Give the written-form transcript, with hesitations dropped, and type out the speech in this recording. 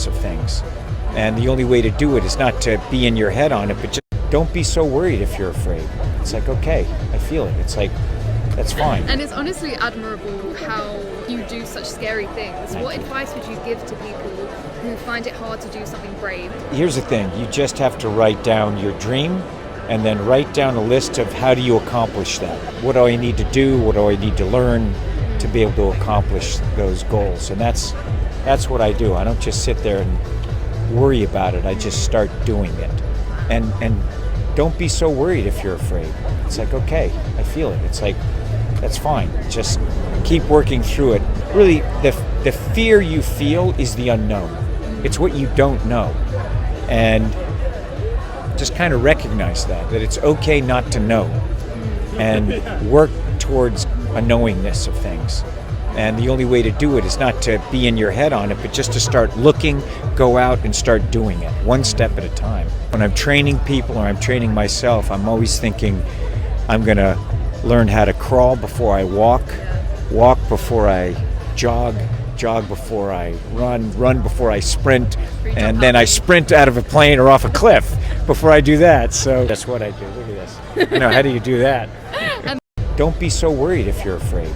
unknowingness of things. And the only way to do it is not to be in your head on it, but just don't be so worried if you're afraid. It's like, okay, I feel it. It's like, that's fine. And it's honestly admirable how you do such scary things. What advice would you give to people who find it hard to do something brave? Here's the thing, you just have to write down your dream and then write down a list of how do you accomplish that. What do I need to do? What do I need to learn to be able to accomplish those goals? And that's what I do. I don't just sit there and worry about it. I just start doing it. And don't be so worried if you're afraid. It's like, okay, I feel it. It's like, that's fine. Just keep working through it. Really, the fear you feel is the unknown. It's what you don't know. And just kind of recognize that it's okay not to know, and work towards a knowingness of things. And the only way to do it is not to be in your head on it, but just to start looking, go out and start doing it, one step at a time. When I'm training people or I'm training myself, I'm always thinking I'm going to learn how to crawl before I walk, walk before I jog, jog before I run, run before I sprint, and then I sprint out of a plane or off a cliff before I do that. So that's what I do. Look at this. How do you do that? Don't be so worried if you're afraid.